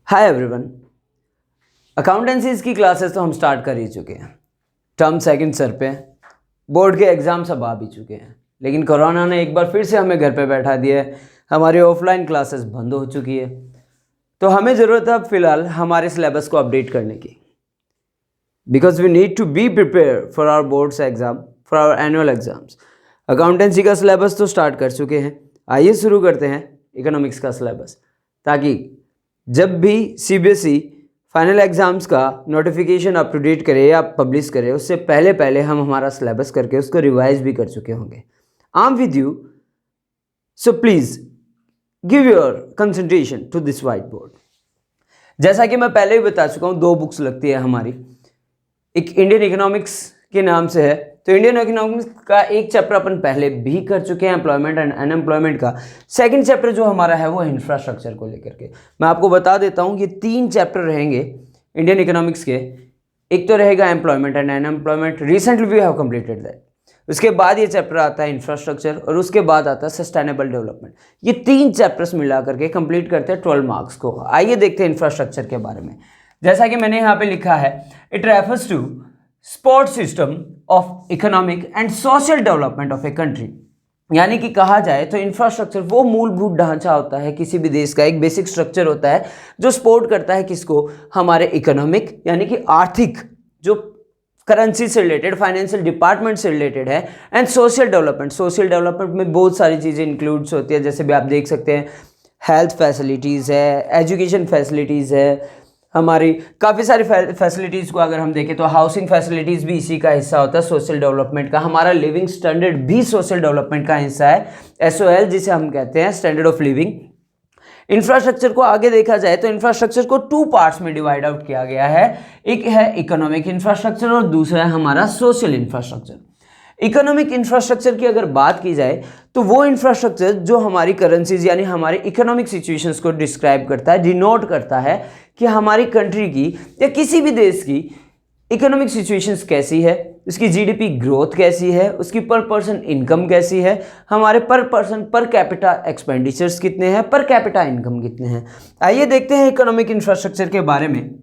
Hi everyone. अकाउंटेंसीज की classes तो हम स्टार्ट कर ही चुके हैं। टर्म सेकंड सर पे, बोर्ड के एग्ज़ाम सब आ भी चुके हैं, लेकिन कोरोना ने एक बार फिर से हमें घर पे बैठा दिया है। हमारी ऑफलाइन क्लासेस बंद हो चुकी है, तो हमें ज़रूरत है अब फ़िलहाल हमारे सिलेबस को अपडेट करने की, because we need to be prepare for our boards exam, for our annual exams. Accountancy का सिलेबस तो स्टार्ट कर चुके हैं, आइए शुरू करते हैं इकोनॉमिक्स का सिलेबस, ताकि जब भी सीबीएसई फाइनल एग्ज़ाम्स का नोटिफिकेशन अप टू डेट करे या पब्लिश करे, उससे पहले पहले हम हमारा सिलेबस करके उसको रिवाइज भी कर चुके होंगे। I am with you, so please give your concentration to this white board. जैसा कि मैं पहले भी बता चुका हूँ, दो बुक्स लगती है हमारी। एक इंडियन इकोनॉमिक्स के नाम से है, तो इंडियन इकोनॉमिक्स का एक चैप्टर अपन पहले भी कर चुके हैं, एम्प्लॉयमेंट एंड अनएम्प्लॉयमेंट का। सेकंड चैप्टर जो हमारा है वो इंफ्रास्ट्रक्चर को लेकर के। मैं आपको बता देता हूँ, ये 3 चैप्टर रहेंगे इंडियन इकोनॉमिक्स के। एक तो रहेगा employment and unemployment, recently we have completed that. उसके बाद ये चैप्टर आता है इंफ्रास्ट्रक्चर, और उसके बाद आता है सस्टेनेबल डेवलपमेंट। ये 3 चैप्टर्स मिला करके कंप्लीट करते हैं 12 मार्क्स को। आइए देखते हैं इंफ्रास्ट्रक्चर के बारे में। जैसा कि मैंने यहाँ पे लिखा है, it refers to support system of economic and social development of a country. यानी कि कहा जाए तो इंफ्रास्ट्रक्चर वो मूलभूत ढांचा होता है किसी भी देश का, एक बेसिक स्ट्रक्चर होता है जो सपोर्ट करता है किसको, हमारे इकोनॉमिक यानी कि आर्थिक, जो करेंसी से रिलेटेड, फाइनेंशियल डिपार्टमेंट से रिलेटेड है, and social development. Social development में बहुत सारी चीज़ें इंक्लूड्स होती है, जैसे भी आप देख सकते हैं हेल्थ फैसिलिटीज़ है, एजुकेशन फैसिलिटीज़ है, हमारी काफ़ी सारी फैसिलिटीज़ को अगर हम देखें तो हाउसिंग फैसिलिटीज़ भी इसी का हिस्सा होता है सोशल डेवलपमेंट का। हमारा लिविंग स्टैंडर्ड भी सोशल डेवलपमेंट का हिस्सा है, SOL जिसे हम कहते हैं, स्टैंडर्ड ऑफ लिविंग। इंफ्रास्ट्रक्चर को आगे देखा जाए तो इंफ्रास्ट्रक्चर को 2 पार्ट्स में डिवाइड आउट किया गया है। एक है इकोनॉमिक इंफ्रास्ट्रक्चर और दूसरा है हमारा सोशल इंफ्रास्ट्रक्चर। इकोनॉमिक इंफ्रास्ट्रक्चर की अगर बात की जाए तो वो इंफ्रास्ट्रक्चर जो हमारी करेंसीज यानी हमारी इकोनॉमिक सिचुएशंस को डिस्क्राइब करता है, डिनोट करता है कि हमारी कंट्री की या किसी भी देश की इकोनॉमिक सिचुएशंस कैसी है, उसकी GDP ग्रोथ कैसी है, उसकी पर पर्सन इनकम कैसी है, हमारे पर पर्सन पर कैपिटा एक्सपेंडिचर्स कितने हैं, पर कैपिटा इनकम कितने हैं। आइए देखते हैं इकोनॉमिक इंफ्रास्ट्रक्चर के बारे में।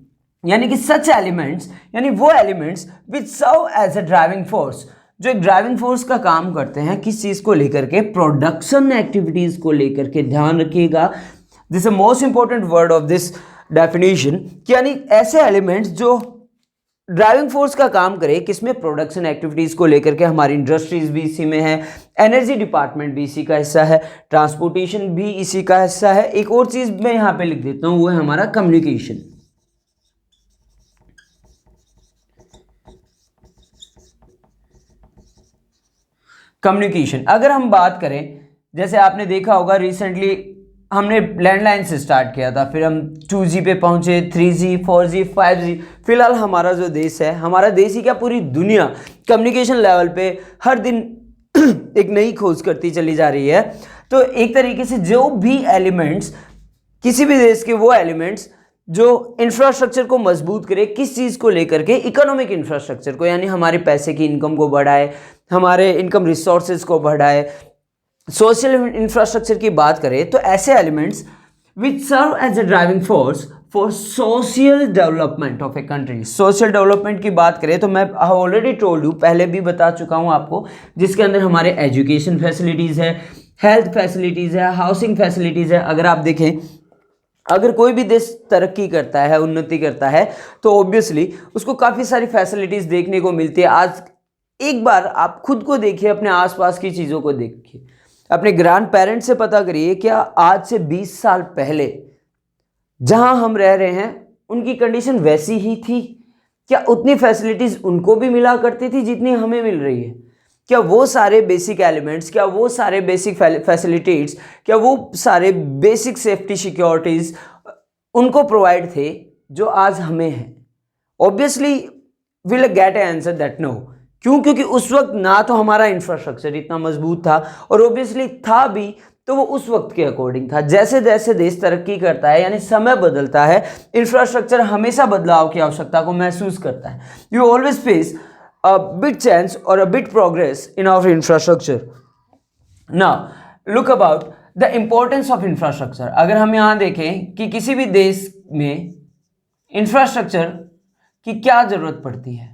यानी कि सच एलिमेंट्स, यानी वो elements which serve as a driving force, जो एक ड्राइविंग फोर्स का काम करते हैं किस चीज़ को लेकर के, प्रोडक्शन एक्टिविटीज़ को लेकर के। ध्यान रखिएगा, this is most important word of this definition, यानी ऐसे एलिमेंट्स जो ड्राइविंग फोर्स का काम करे किसमें, प्रोडक्शन एक्टिविटीज़ को लेकर के। हमारी इंडस्ट्रीज भी इसी में है, एनर्जी डिपार्टमेंट भी इसी का हिस्सा है, ट्रांसपोर्टेशन भी इसी का हिस्सा है। एक और चीज़ मैं यहाँ पे लिख देता हूँ, वो है हमारा कम्युनिकेशन। कम्युनिकेशन अगर हम बात करें, जैसे आपने देखा होगा रिसेंटली हमने लैंडलाइन से स्टार्ट किया था, फिर हम 2G पे पहुंचे, 3G, 4G, 5G। फिलहाल हमारा जो देश है, हमारा देश ही क्या पूरी दुनिया कम्युनिकेशन लेवल पे हर दिन एक नई खोज करती चली जा रही है। तो एक तरीके से जो भी एलिमेंट्स, किसी भी देश के वो एलिमेंट्स जो इंफ्रास्ट्रक्चर को मजबूत करे, किस चीज़ को लेकर के, इकोनॉमिक इंफ्रास्ट्रक्चर को, यानी हमारे पैसे की इनकम को बढ़ाए, हमारे इनकम रिसोर्सेज को बढ़ाए। सोशल इंफ्रास्ट्रक्चर की बात करें तो ऐसे elements which serve as a driving force for social development of a country. Social development की बात करें तो मैं ऑलरेडी टोल्ड यू, पहले भी बता चुका हूं आपको, जिसके अंदर हमारे एजुकेशन फैसिलिटीज़ है, हेल्थ फैसिलिटीज़ है, हाउसिंग फैसिलिटीज़ है। अगर आप देखें, अगर कोई भी देश तरक्की करता है, उन्नति करता है, तो ऑब्वियसली उसको काफ़ी सारी फैसिलिटीज़ देखने को मिलती है। आज एक बार आप खुद को देखिए, अपने आसपास की चीज़ों को देखिए, अपने ग्रैंड पेरेंट्स से पता करिए, क्या आज से 20 साल पहले जहां हम रह रहे हैं उनकी कंडीशन वैसी ही थी? क्या उतनी फैसिलिटीज़ उनको भी मिला करती थी जितनी हमें मिल रही है? क्या वो सारे बेसिक एलिमेंट्स, क्या वो सारे बेसिक फैसिलिटीज़, क्या वो सारे बेसिक सेफ्टी सिक्योरिटीज़ उनको प्रोवाइड थे जो आज हमें हैं? Obviously will get a answer that no. क्यों? क्योंकि उस वक्त ना तो हमारा इंफ्रास्ट्रक्चर इतना मजबूत था, और ऑब्वियसली था भी तो वो उस वक्त के अकॉर्डिंग था। जैसे जैसे देश तरक्की करता है, यानी समय बदलता है, इंफ्रास्ट्रक्चर हमेशा बदलाव की आवश्यकता को महसूस करता है। You always face a bit change or a bit progress in our infrastructure. Now, look about the importance of infrastructure. अगर हम यहाँ देखें कि किसी भी देश में इंफ्रास्ट्रक्चर की क्या ज़रूरत पड़ती है?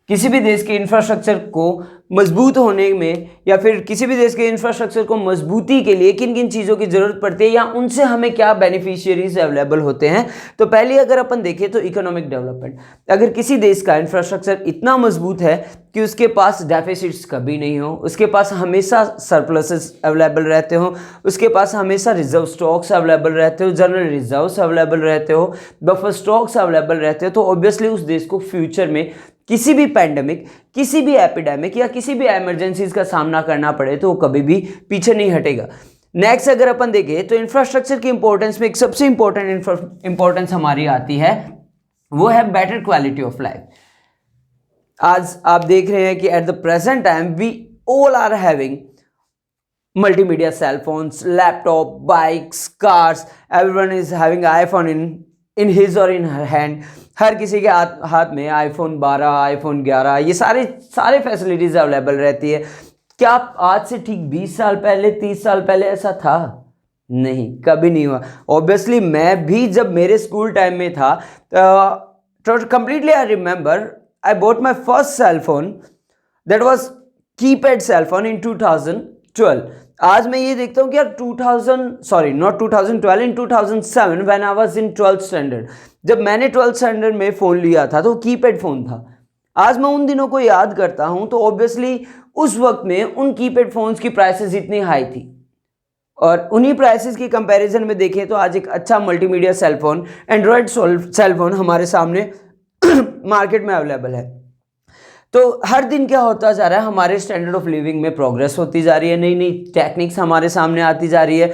किसी भी देश के इंफ्रास्ट्रक्चर को मजबूत होने में या फिर किसी भी देश के इंफ्रास्ट्रक्चर को मजबूती के लिए किन किन चीज़ों की ज़रूरत पड़ती है या उनसे हमें क्या बेनिफिशियरीज अवेलेबल होते हैं? तो पहले अगर अपन देखें तो इकोनॉमिक डेवलपमेंट। अगर किसी देश का इंफ्रास्ट्रक्चर इतना मजबूत है कि उसके पास डेफिसिट्स कभी नहीं हो, उसके पास हमेशा सरप्लसेस अवेलेबल रहते हो, उसके पास हमेशा रिजर्व स्टॉक्स अवेलेबल रहते हो, जनरल रिजर्व्स अवेलेबल रहते हो, बफर स्टॉक्स अवेलेबल रहते हो, तो ऑब्वियसली उस देश को फ्यूचर में किसी भी पैंडेमिक, किसी भी एपिडेमिक या किसी भी इमरजेंसीज का सामना करना पड़े तो वो कभी भी पीछे नहीं हटेगा। नेक्स्ट अगर अपन देखें तो इंफ्रास्ट्रक्चर की इंपॉर्टेंस में एक सबसे इंपॉर्टेंस हमारी आती है, वो है बेटर क्वालिटी ऑफ लाइफ। आज आप देख रहे हैं कि at the present time we all are having multimedia cell phones, laptop, bikes, cars, everyone is having iPhone in his और इन हर हैंड। हर किसी के हाथ में आईफोन 12, आईफोन 11, ये सारे फैसिलिटीज अवेलेबल रहती है। क्या आज से ठीक 20 साल पहले, 30 साल पहले ऐसा था? नहीं, कभी नहीं हुआ। ऑब्वियसली मैं भी जब मेरे स्कूल टाइम में था तो completely I remember I bought my first cell phone, that was keypad cell phone in 2012। आज मैं ये देखता हूँ कि यार 2012 in 2007 when I was in 12th standard, जब मैंने 12th स्टैंडर्ड में फ़ोन लिया था तो कीपैड फ़ोन था। आज मैं उन दिनों को याद करता हूँ तो ऑब्वियसली उस वक्त में उन कीपैड फ़ोन्स की प्राइसेस इतनी हाई थी, और उन्हीं प्राइसेस की कंपैरिजन में देखें तो आज एक अच्छा multimedia cell phone, android cell phone हमारे सामने मार्केट में अवेलेबल है। तो हर दिन क्या होता जा रहा है, हमारे स्टैंडर्ड ऑफ लिविंग में प्रोग्रेस होती जा रही है, नई नई टेक्निक्स हमारे सामने आती जा रही है,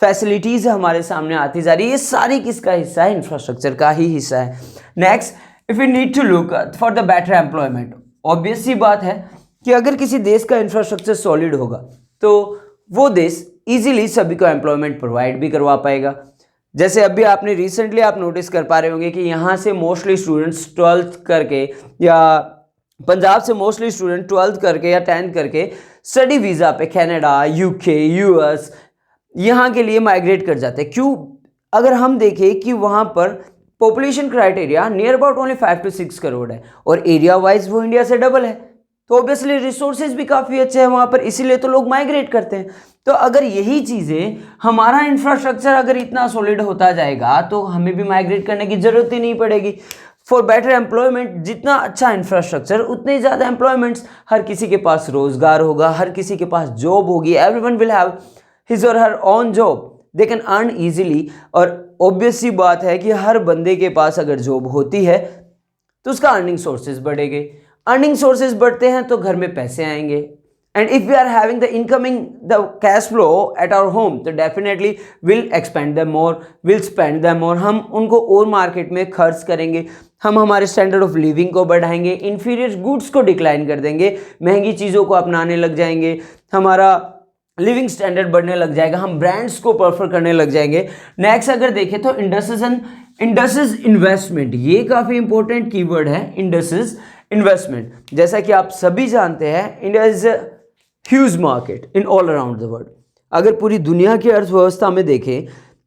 फैसिलिटीज़ हमारे सामने आती जा रही है। ये सारी किसका हिस्सा है? इंफ्रास्ट्रक्चर का ही हिस्सा है। Next, if you need to look for the better employment, obvious सी बात है कि अगर किसी देश का इंफ्रास्ट्रक्चर सॉलिड होगा तो वो देश ईजिली सभी को एम्प्लॉयमेंट प्रोवाइड भी करवा पाएगा। जैसे अभी आपने रिसेंटली आप नोटिस कर पा रहे होंगे कि यहाँ से मोस्टली स्टूडेंट्स 12th करके या पंजाब से मोस्टली स्टूडेंट 12th करके या 10th करके स्टडी वीज़ा पे कनाडा, यूके, यूएस यहाँ के लिए माइग्रेट कर जाते हैं। क्यों? अगर हम देखें कि वहाँ पर population criteria near about only 5 to 6 crore है और एरिया वाइज वो इंडिया से डबल है, तो ऑब्वियसली रिसोर्सेज भी काफ़ी अच्छे हैं वहाँ पर, इसीलिए तो लोग माइग्रेट करते हैं। तो अगर यही चीज़ें, हमारा इंफ्रास्ट्रक्चर अगर इतना सॉलिड होता जाएगा तो हमें भी माइग्रेट करने की ज़रूरत ही नहीं पड़ेगी। फॉर बेटर एम्प्लॉयमेंट, जितना अच्छा इंफ्रास्ट्रक्चर उतने ज़्यादा एम्प्लॉयमेंट्स, हर किसी के पास रोज़गार होगा, हर किसी के पास जॉब होगी, एवरीवन विल हैव हिज और her own job, they can earn easily. और ऑब्वियस सी बात है कि हर बंदे के पास अगर जॉब होती है तो उसका अर्निंग सोर्सेज बढ़ेंगे, अर्निंग सोर्सेज बढ़ते हैं तो घर में पैसे आएंगे, and if we are having the incoming the cash flow at our home तो definitely will expand them more, will spend them more. हम उनको और मार्केट में खर्च करेंगे, हम हमारे स्टैंडर्ड ऑफ लिविंग को बढ़ाएंगे, इंफीरियर गुड्स को डिक्लाइन कर देंगे, महंगी चीज़ों को अपनाने लग जाएंगे, हमारा लिविंग स्टैंडर्ड बढ़ने लग जाएगा, हम ब्रांड्स को प्रेफर करने लग जाएंगे। नेक्स्ट अगर देखें तो इंडस्ट्रीज इन्वेस्टमेंट, ये काफ़ी इंपॉर्टेंट कीवर्ड है, इंडस्ट्रीज इन्वेस्टमेंट। जैसा कि आप सभी जानते हैं, India is a huge market in all around the world. अगर पूरी दुनिया की अर्थव्यवस्था में देखें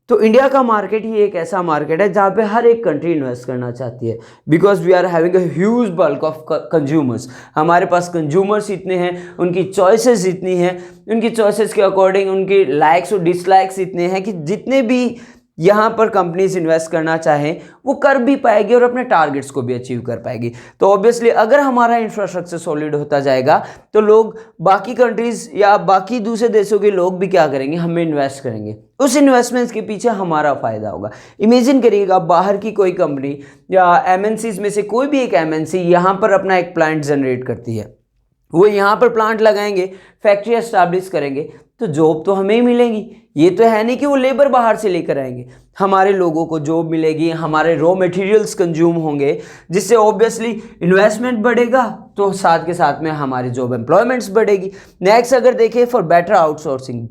तो इंडिया का मार्केट ही एक ऐसा मार्केट है जहाँ पे हर एक कंट्री इन्वेस्ट करना चाहती है, because we are having a huge bulk of consumers. हमारे पास कंज्यूमर्स इतने हैं, उनकी चॉइसेस इतनी हैं, उनकी चॉइसेस के अकॉर्डिंग उनके लाइक्स और डिसलाइक्स इतने हैं कि जितने भी यहाँ पर कंपनीज इन्वेस्ट करना चाहें वो कर भी पाएगी और अपने टारगेट्स को भी अचीव कर पाएगी। तो ऑब्वियसली अगर हमारा इंफ्रास्ट्रक्चर सॉलिड होता जाएगा तो लोग, बाकी कंट्रीज या बाकी दूसरे देशों के लोग भी क्या करेंगे, हमें इन्वेस्ट करेंगे, उस इन्वेस्टमेंट्स के पीछे हमारा फ़ायदा होगा। इमेजिन करिएगा, बाहर की कोई कंपनी या एमएनसीज में से कोई भी एक एमएनसी यहाँ पर अपना एक प्लांट जनरेट करती है, वो यहाँ पर प्लांट लगाएंगे, फैक्ट्री एस्टैब्लिश करेंगे, तो जॉब तो हमें ही मिलेगी। ये तो है नहीं कि वो लेबर बाहर से लेकर आएंगे, हमारे लोगों को जॉब मिलेगी, हमारे रॉ मटेरियल्स कंज्यूम होंगे, जिससे ऑब्वियसली इन्वेस्टमेंट बढ़ेगा तो साथ के साथ में हमारी जॉब एम्प्लॉयमेंट्स बढ़ेगी। नेक्स्ट अगर देखें फॉर बेटर आउटसोर्सिंग,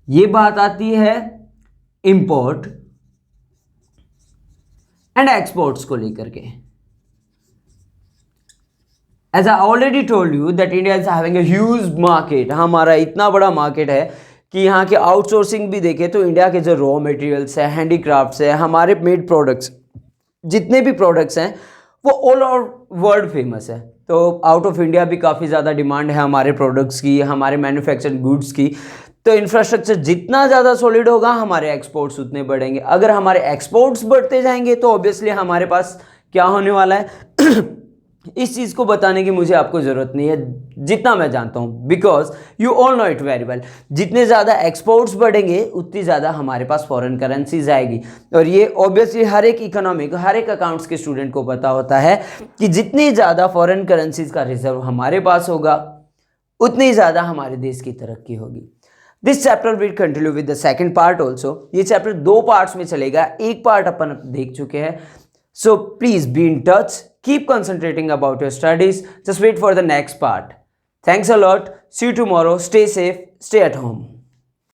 ये बात आती है इंपोर्ट एंड एक्सपोर्ट्स को लेकर के। As I already told you that India is having a huge market, हमारा इतना बड़ा मार्केट है कि यहाँ के आउटसोर्सिंग भी देखें तो इंडिया के जो रॉ मटेरियल्स है, हैंडीक्राफ्ट्स है, हमारे मेड प्रोडक्ट्स, जितने भी प्रोडक्ट्स हैं वो ऑल ओवर वर्ल्ड फेमस है। तो आउट ऑफ इंडिया भी काफ़ी ज़्यादा डिमांड है हमारे प्रोडक्ट्स की, हमारे मैन्युफैक्चर्ड गुड्स की। तो इंफ्रास्ट्रक्चर जितना ज़्यादा सॉलिड होगा हमारे एक्सपोर्ट्स उतने बढ़ेंगे। अगर हमारे एक्सपोर्ट्स बढ़ते जाएंगे तो ऑब्वियसली हमारे पास क्या होने वाला है इस चीज़ को बताने की मुझे आपको ज़रूरत नहीं है, जितना मैं जानता हूँ, because you all know it very well. जितने ज़्यादा एक्सपोर्ट्स बढ़ेंगे उतनी ज़्यादा हमारे पास फॉरेन करेंसीज आएगी। और ये ऑब्वियसली हर एक इकोनॉमिक, हर एक अकाउंट्स के स्टूडेंट को पता होता है कि जितनी ज़्यादा फॉरेन करेंसीज का रिजर्व हमारे पास होगा उतनी ज़्यादा हमारे देश की तरक्की होगी। This chapter will continue with the second part also. ये चैप्टर 2 पार्ट्स में चलेगा, एक पार्ट अपन देख चुके हैं। So please be in touch, keep concentrating about your studies, just wait for the next part. Thanks a lot, see you tomorrow, stay safe, stay at home.